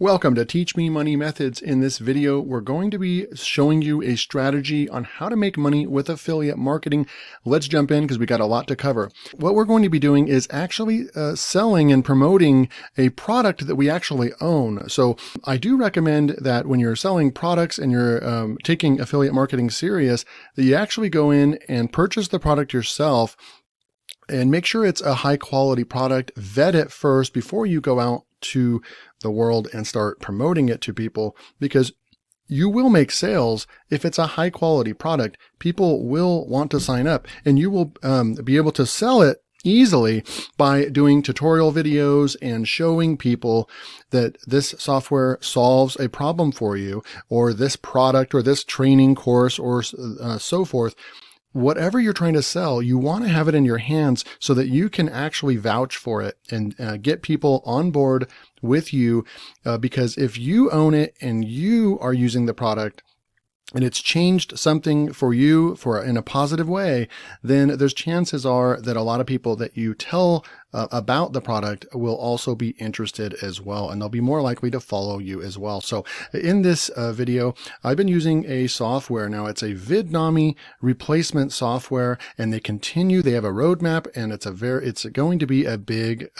Welcome to Teach Me Money Methods. In this video, we're going to be showing you a strategy on how to make money with affiliate marketing. Let's jump in because we got a lot to cover. What we're going to be doing is actually selling and promoting a product that we actually own. So I do recommend that when you're selling products and you're taking affiliate marketing serious, that you actually go in and purchase the product yourself and make sure it's a high quality product. Vet it first before you go out to the world and start promoting it to people, because you will make sales if it's a high quality product. People will want to sign up, and you will be able to sell it easily by doing tutorial videos and showing people that this software solves a problem for you, or this product, or this training course, or so forth. Whatever you're trying to sell, you want to have it in your hands so that you can actually vouch for it and get people on board with you. Because if you own it and you are using the product and it's changed something for you in a positive way, then there's chances are that a lot of people that you tell about the product will also be interested as well, and they'll be more likely to follow you as well. So in this video, I've been using a software. Now it's a Vidnami replacement software, and they have a roadmap, and it's going to be a big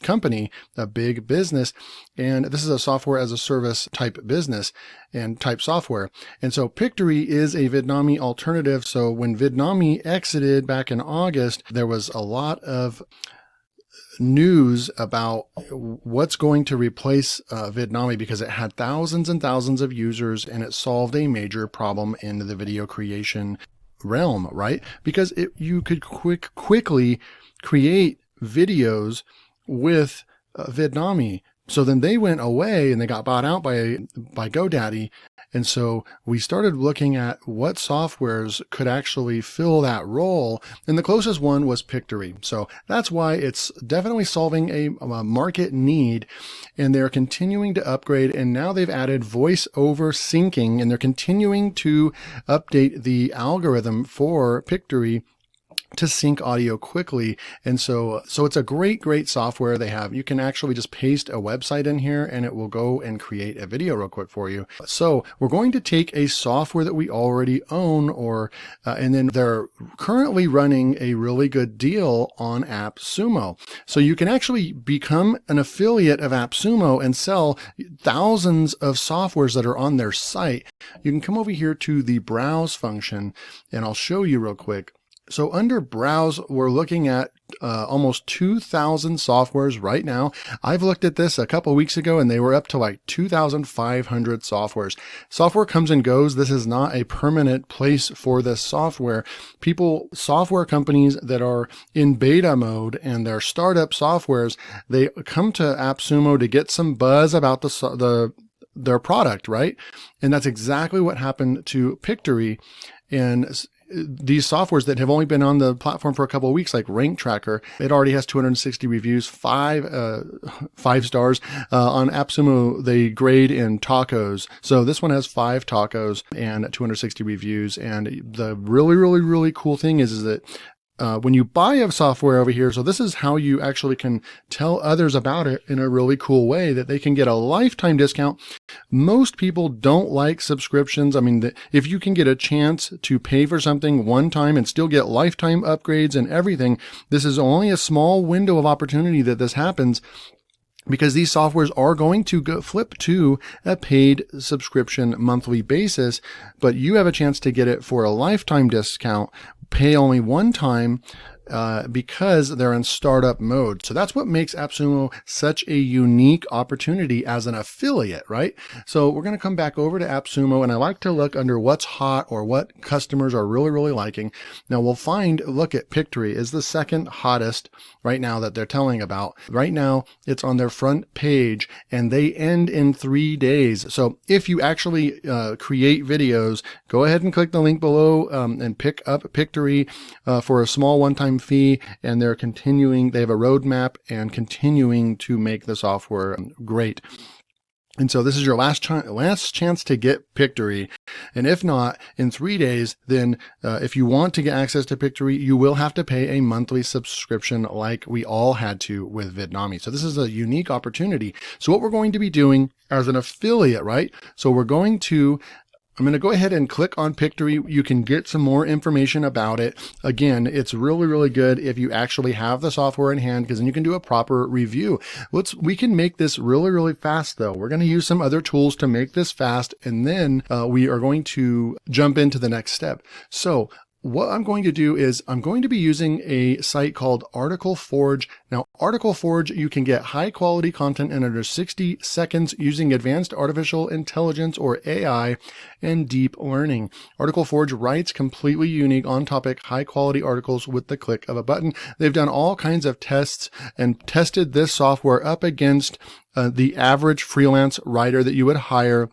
company, a big business. And this is a software as a service type business and type software. And so Pictory is a Vidnami alternative. So when Vidnami exited back in August, there was a lot of news about what's going to replace Vidnami, because it had thousands and thousands of users and it solved a major problem in the video creation realm, right? Because you could quickly create videos with Vidnami. So then they went away and they got bought out by GoDaddy. And so we started looking at what softwares could actually fill that role. And the closest one was Pictory. So that's why it's definitely solving a market need. And they're continuing to upgrade. And now they've added voice over syncing, and they're continuing to update the algorithm for Pictory to sync audio quickly. And so it's a great software they have. You can actually just paste a website in here and it will go and create a video real quick for you. So we're going to take a software that we already own, and then they're currently running a really good deal on Appsumo. So you can actually become an affiliate of Appsumo and sell thousands of softwares that are on their site. You can come over here to the browse function, and I'll show you real quick. So under browse, we're looking at almost 2,000 softwares right now. I've looked at this a couple weeks ago and they were up to like 2,500 softwares. Software comes and goes. This is not a permanent place for this software. Software companies that are in beta mode and they're startup softwares, they come to Appsumo to get some buzz about their product, right? And that's exactly what happened to Pictory. And these softwares that have only been on the platform for a couple of weeks, like Rank Tracker, it already has 260 reviews, five stars. On Appsumo, they grade in tacos. So this one has 5 tacos and 260 reviews. And the really cool thing is that when you buy a software over here, so this is how you actually can tell others about it in a really cool way, that they can get a lifetime discount. Most people don't like subscriptions. I mean, if you can get a chance to pay for something one time and still get lifetime upgrades and everything, this is only a small window of opportunity that this happens, because these softwares are going to flip to a paid subscription monthly basis, but you have a chance to get it for a lifetime discount, pay only one time, because they're in startup mode. So that's what makes Appsumo such a unique opportunity as an affiliate, right? So we're going to come back over to Appsumo, and I like to look under what's hot or what customers are really liking. Now we'll look at Pictory is the second hottest right now that they're telling about. Right now it's on their front page and they end in 3 days. So if you actually create videos, go ahead and click the link below and pick up Pictory for a small one-time fee, and they have a roadmap and continuing to make the software great. And so this is your last chance to get Pictory. And if not, in 3 days, then if you want to get access to Pictory, you will have to pay a monthly subscription like we all had to with Vidnami. So this is a unique opportunity. So what we're going to be doing as an affiliate, right? So I'm going to go ahead and click on Pictory. You can get some more information about it. Again, it's really, really good if you actually have the software in hand, because then you can do a proper review. We can make this really, really fast though. We're going to use some other tools to make this fast, and then we are going to jump into the next step. So what I'm going to do is I'm going to be using a site called Article Forge. Now, Article Forge, you can get high quality content in under 60 seconds using advanced artificial intelligence or AI and deep learning. Article Forge writes completely unique on topic, high quality articles with the click of a button. They've done all kinds of tests and tested this software up against the average freelance writer that you would hire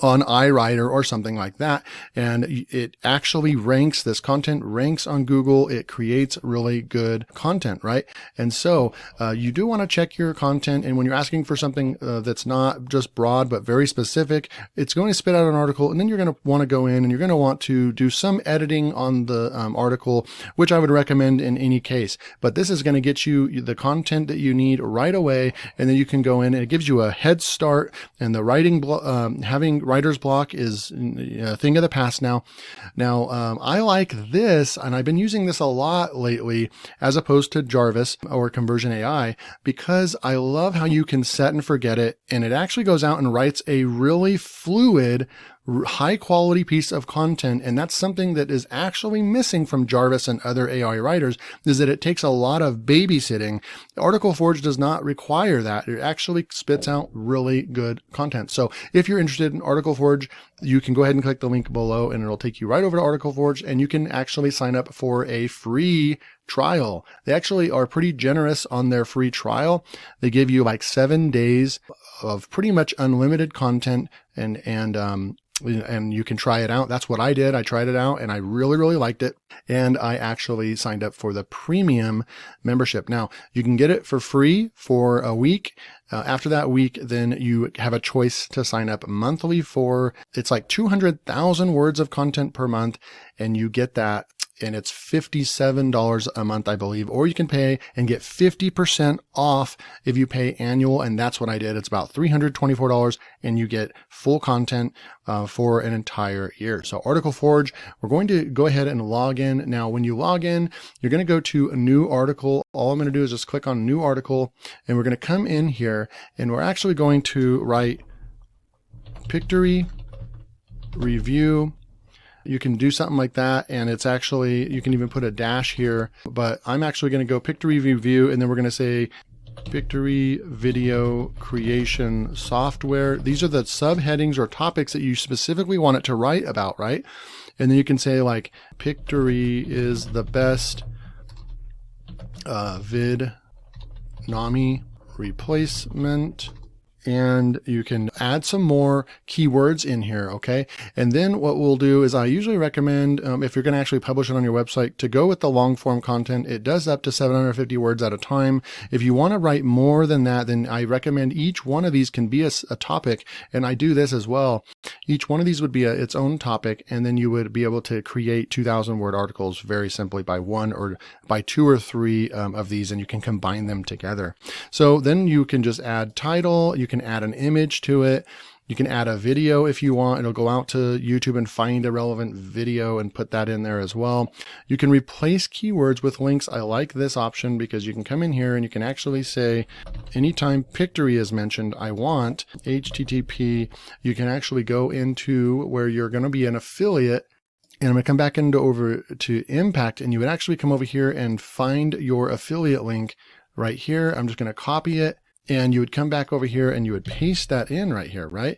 on iWriter or something like that. And it actually ranks, this content ranks on Google. It creates really good content, right? And so you do want to check your content. And when you're asking for something that's not just broad, but very specific, it's going to spit out an article. And then you're going to want to go in and you're going to want to do some editing on the article, which I would recommend in any case. But this is going to get you the content that you need right away. And then you can go in and it gives you a head start. And the writing, having writer's block is a thing of the past now. Now, I like this, and I've been using this a lot lately as opposed to Jarvis or Conversion AI, because I love how you can set and forget it, and it actually goes out and writes a really fluid, high quality piece of content. And that's something that is actually missing from Jarvis and other AI writers, is that it takes a lot of babysitting. Article Forge does not require that. It actually spits out really good content. So if you're interested in Article Forge, you can go ahead and click the link below and it'll take you right over to Article Forge, and you can actually sign up for a free trial. They actually are pretty generous on their free trial. They give you like 7 days of pretty much unlimited content, and you can try it out. That's what I did. I tried it out and I really, really liked it. And I actually signed up for the premium membership. Now you can get it for free for a week. After that week, then you have a choice to sign up monthly for, it's like 200,000 words of content per month. And you get that, and it's $57 a month, I believe, or you can pay and get 50% off if you pay annual. And that's what I did. It's about $324 and you get full content for an entire year. So Article Forge, we're going to go ahead and log in. Now, when you log in, you're going to go to a new article. All I'm going to do is just click on new article, and we're going to come in here and we're actually going to write Pictory review. You can do something like that, and it's actually, you can even put a dash here, but I'm actually going to go Pictory review, and then we're going to say Pictory video creation software. These are the subheadings or topics that you specifically want it to write about, right? And then you can say like Pictory is the best Vidnami replacement. And you can add some more keywords in here, okay? And then what we'll do is I usually recommend, if you're going to actually publish it on your website, to go with the long form content. It does up to 750 words at a time. If you want to write more than that, then I recommend each one of these can be a topic, and I do this as well. Each one of these would be its own topic, and then you would be able to create 2,000 word articles very simply by one or by two or three of these, and you can combine them together. So then you can just add title, you can add an image to it. You can add a video if you want. It'll go out to YouTube and find a relevant video and put that in there as well. You can replace keywords with links. I like this option because you can come in here and you can actually say, anytime Pictory is mentioned, I want HTTP. You can actually go into where you're going to be an affiliate. And I'm going to come back over to Impact, and you would actually come over here and find your affiliate link right here. I'm just going to copy it. And you would come back over here and you would paste that in right here, right?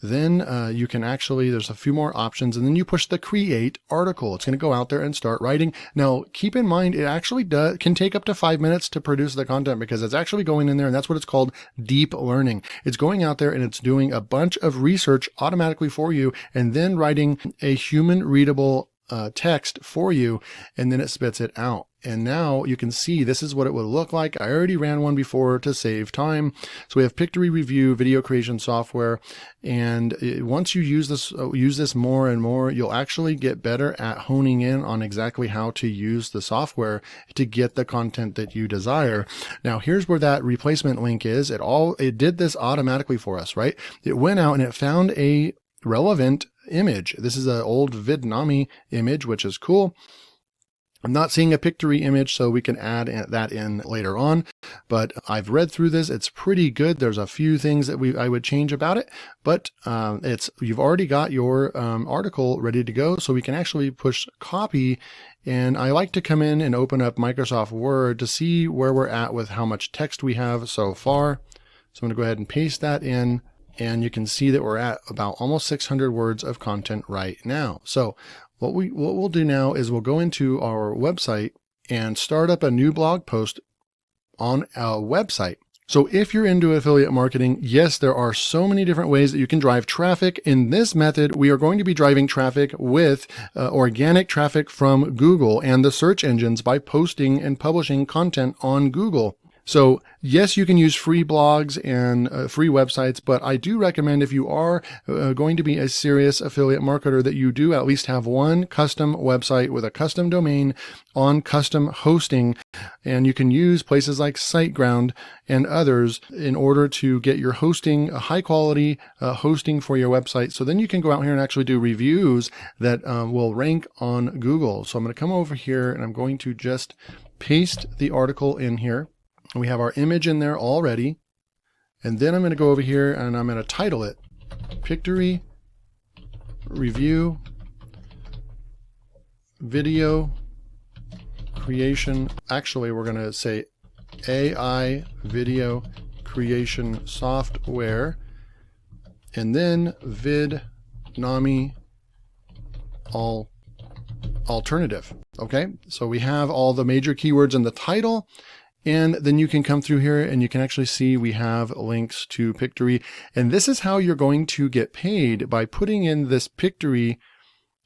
Then you can actually, there's a few more options, and then you push the create article. It's going to go out there and start writing. Now, keep in mind, it actually can take up to 5 minutes to produce the content, because it's actually going in there, and that's what it's called, deep learning. It's going out there and it's doing a bunch of research automatically for you, and then writing a human readable text for you, and then it spits it out. And now you can see this is what it would look like. I already ran one before to save time. So we have Pictory Review video creation software. And once you use this more and more, you'll actually get better at honing in on exactly how to use the software to get the content that you desire. Now here's where that replacement link is. It did this automatically for us, right? It went out and it found a relevant image. This is an old Vidnami image, which is cool. I'm not seeing a Pictory image, so we can add that in later on, but I've read through this. It's pretty good. There's a few things that I would change about it, but you've already got your article ready to go, so we can actually push copy. And I like to come in and open up Microsoft Word to see where we're at with how much text we have so far. So I'm going to go ahead and paste that in. And you can see that we're at about almost 600 words of content right now. So what we'll do now is we'll go into our website and start up a new blog post on our website. So if you're into affiliate marketing, yes, there are so many different ways that you can drive traffic. In this method, we are going to be driving traffic with organic traffic from Google and the search engines by posting and publishing content on Google. So yes, you can use free blogs and free websites, but I do recommend if you are going to be a serious affiliate marketer that you do at least have one custom website with a custom domain on custom hosting. And you can use places like SiteGround and others in order to get your hosting, a high quality hosting for your website. So then you can go out here and actually do reviews that will rank on Google. So I'm going to come over here and I'm going to just paste the article in here. We have our image in there already. And then I'm going to go over here and I'm going to title it Pictory Review Video Creation. Actually, we're going to say AI Video Creation Software. And then Vidnami Alternative. Okay, so we have all the major keywords in the title. And then you can come through here and you can actually see we have links to Pictory. And this is how you're going to get paid, by putting in this Pictory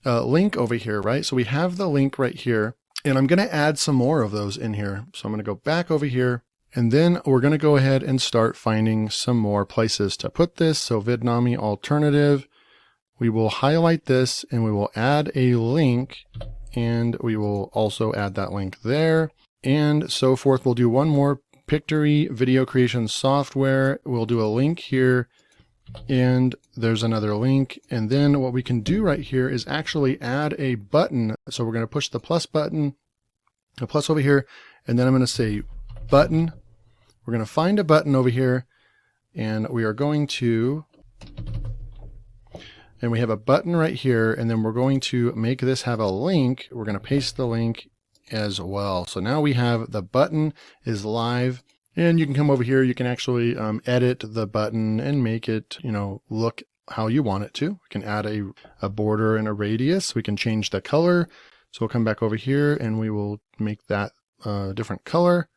link over here, right? So we have the link right here, and I'm going to add some more of those in here. So I'm going to go back over here, and then we're going to go ahead and start finding some more places to put this. So Vidnami Alternative, we will highlight this and we will add a link, and we will also add that link there. And so forth. We'll do one more, Pictory Video Creation Software. We'll do a link here, and there's another link. And then what we can do right here is actually add a button. So we're going to push the plus button, a plus over here, and then I'm going to say button. We're going to find a button over here, and we are going to, and we have a button right here, and then we're going to make this have a link. We're going to paste the link as well. So now we have the button is live, and you can come over here. You can actually edit the button and make it, look how you want it to. We can add a border and a radius. We can change the color. So we'll come back over here and we will make that different color.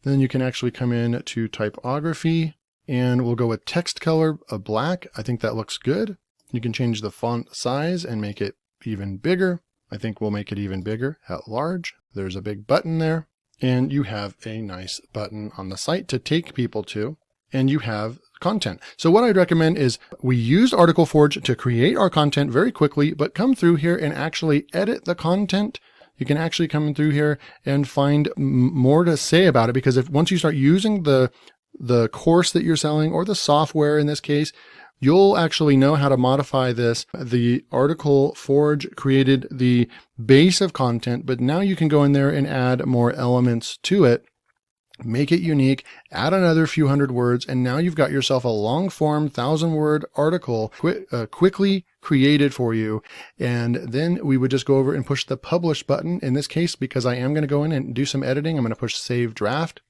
Then you can actually come in to typography, and we'll go with text color of black. I think that looks good. You can change the font size and make it even bigger. I think we'll make it even bigger at large. There's a big button there, and you have a nice button on the site to take people to, and you have content. So what I'd recommend is we used Article Forge to create our content very quickly, but come through here and actually edit the content. You can actually come through here and find more to say about it, because once you start using the course that you're selling, or the software in this case, you'll actually know how to modify this. The Article Forge created the base of content, but now you can go in there and add more elements to it, make it unique, add another few hundred words, and now you've got yourself a long form 1,000-word article quickly created for you. And then we would just go over and push the publish button. In this case, because I am going to go in and do some editing, I'm going to push save draft.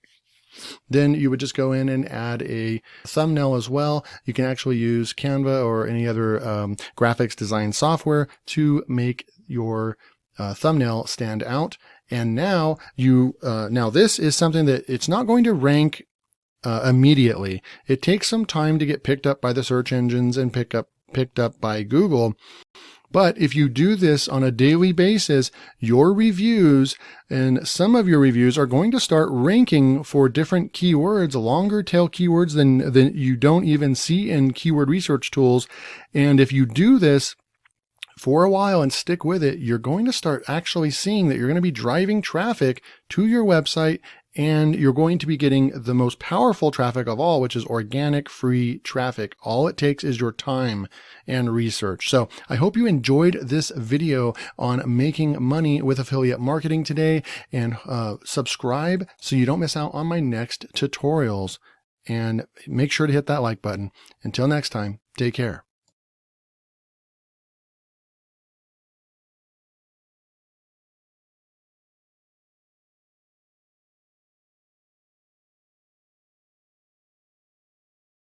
Then you would just go in and add a thumbnail as well. You can actually use Canva or any other graphics design software to make your thumbnail stand out. And now now this is something that it's not going to rank immediately. It takes some time to get picked up by the search engines and picked up by Google. But if you do this on a daily basis, your reviews and some of your reviews are going to start ranking for different keywords, longer tail keywords than you don't even see in keyword research tools. And if you do this for a while and stick with it, you're going to start actually seeing that you're going to be driving traffic to your website, and you're going to be getting the most powerful traffic of all, which is organic free traffic. All it takes is your time and research. So I hope you enjoyed this video on making money with affiliate marketing today, and subscribe so you don't miss out on my next tutorials, and make sure to hit that like button. Until next time, take care.